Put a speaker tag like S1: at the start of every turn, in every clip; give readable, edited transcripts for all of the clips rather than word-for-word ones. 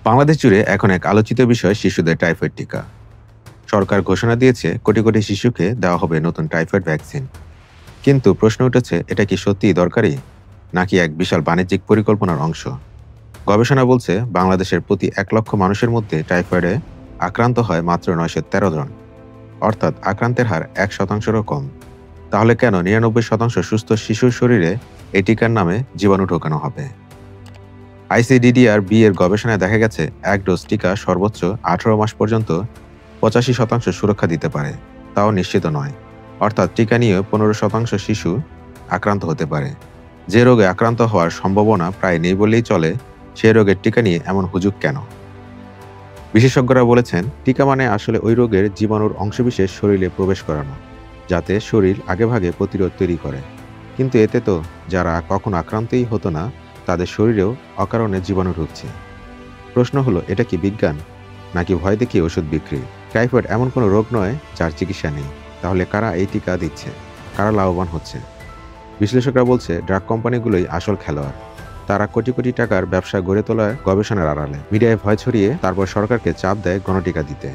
S1: বাংলাদেশ জুড়ে এখন এক আলোচিত বিষয় শিশুদের টাইফয়েড টিকা। সরকার ঘোষণা দিয়েছে কোটি কোটি শিশুকে দেওয়া হবে নতুন টাইফয়েড ভ্যাকসিন। কিন্তু প্রশ্ন উঠেছে, এটা কি সত্যিই দরকারি, নাকি এক বিশাল বাণিজ্যিক পরিকল্পনার অংশ? গবেষণা বলছে বাংলাদেশের প্রতি 1 লক্ষ মানুষের মধ্যে টাইফয়েডে আক্রান্ত হয় মাত্র 913 জন, অর্থাৎ আক্রান্তের হার 1%-রও কম। তাহলে কেন 99% সুস্থ শিশুর শরীরে এই টিকার নামে জীবাণু ঢোকানো হবে? ICDDR-B এর গবেষণায় দেখা গেছে, এক ডোজ টিকা সর্বোচ্চ 18 মাস পর্যন্ত 85% সুরক্ষা দিতে পারে, তাও নিশ্চিত নয়। অর্থাৎ টিকা নিয়ে 15% শিশু আক্রান্ত হতে পারে। যে রোগে আক্রান্ত হওয়ার সম্ভাবনা প্রায় নেই বললেই চলে, সেই রোগের টিকা নিয়ে এমন হুজুগ কেন? বিশেষজ্ঞরা বলেছেন, টিকা মানে আসলে ওই রোগের জীবাণুর অংশবিশেষ শরীরে প্রবেশ করানো, যাতে শরীর আগেভাগে প্রতিরোধ তৈরি করে। কিন্তু এতে তো যারা কখনো আক্রান্তই হতো না, তাদের শরীরেও অকারণে জীবাণু ঢুকছে। প্রশ্ন হলো, এটা কি বিজ্ঞান, নাকি ভয় দেখিয়ে ওষুধ বিক্রি? টাইফয়েড এমন কোনো রোগ নয় যার চিকিৎসা নেই। তাহলে কারা এই টিকা দিচ্ছে, কারা লাভবান হচ্ছে? বিশ্লেষকরা বলছে, ড্রাগ কোম্পানিগুলোই আসল খেলোয়াড়। তারা কোটি কোটি টাকার ব্যবসা গড়ে তোলার গবেষণার আড়ালে মিডিয়ায় ভয় ছড়িয়ে তারপর সরকারকে চাপ দেয় গণটিকা দিতে।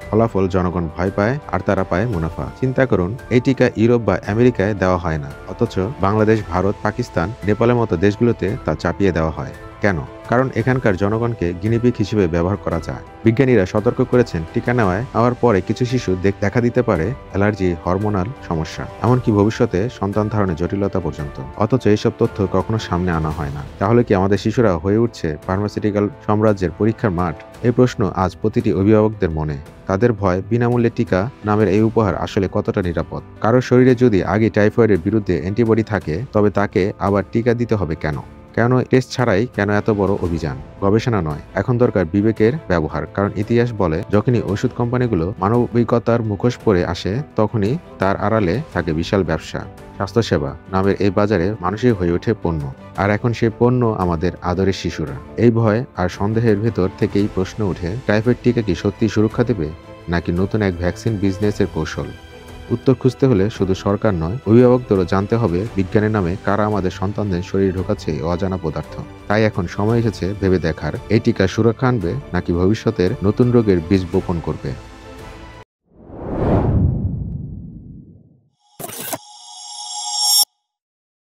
S1: ফলাফল, জনগণ ভয় পায় আর তারা পায় মুনাফা। চিন্তা করুন, এই টিকা ইউরোপ বা আমেরিকায় দেওয়া হয় না, অথচ বাংলাদেশ, ভারত, পাকিস্তান, নেপালের মতো দেশগুলোতে তা চাপিয়ে দেওয়া হয়। কেন? কারণ এখানকার জনগণকে গিনিপিগ হিসেবে ব্যবহার করা যায়। বিজ্ঞানীরা সতর্ক করেছেন, টিকা নেওয়ার পরে কিছু শিশু দেখা দিতে পারে অ্যালার্জি, হরমোনাল সমস্যা, এমনকি ভবিষ্যতে সন্তান ধারণে জটিলতা পর্যন্ত। অথচ এইসব তথ্য কখনো সামনে আনা হয় না। তাহলে কি আমাদের শিশুরা হয়ে উঠছে ফার্মাসিউটিক্যাল সাম্রাজ্যের পরীক্ষার মাঠ? এই প্রশ্ন আজ প্রতিটি অভিভাবকদের মনে। তাদের ভয়, বিনামূল্যে টিকা নামের এই উপহার আসলে কতটা নিরাপদ? কারো শরীরে যদি আগে টাইফয়েডের বিরুদ্ধে অ্যান্টিবডি থাকে, তবে তাকে আবার টিকা দিতে হবে কেন? কেন টেস্ট ছাড়াই, কেন এত বড় অভিযান? গবেষণা নয়, এখন দরকার বিবেকের ব্যবহার। কারণ ইতিহাস বলে, যখনই ওষুধ কোম্পানিগুলো মানবিকতার মুখোশ পরে আসে, তখনই তার আড়ালে থাকে বিশাল ব্যবসা। স্বাস্থ্যসেবা নামের এই বাজারে মানুষই হয়ে ওঠে পণ্য। আর এখন সেই পণ্য আমাদের আদরের শিশুরা। এই ভয় আর সন্দেহের ভেতর থেকেই প্রশ্ন উঠে, টাইফয়েড টিকা কি সত্যি সুরক্ষা দেবে, নাকি নতুন এক ভ্যাকসিন বিজনেসের কৌশল? উত্তর খুঁজতে হলে শুধু সরকার নয়, অভিভাবকদেরও জানতে হবে বিজ্ঞানের নামে কারা আমাদের সন্তানদের শরীরে ঢোকাচ্ছে এই অজানা পদার্থ। তাই এখন সময় এসেছে ভেবে দেখার, এই টিকা সুরক্ষা আনবে নাকি ভবিষ্যতের নতুন রোগের বীজ বপন করবে।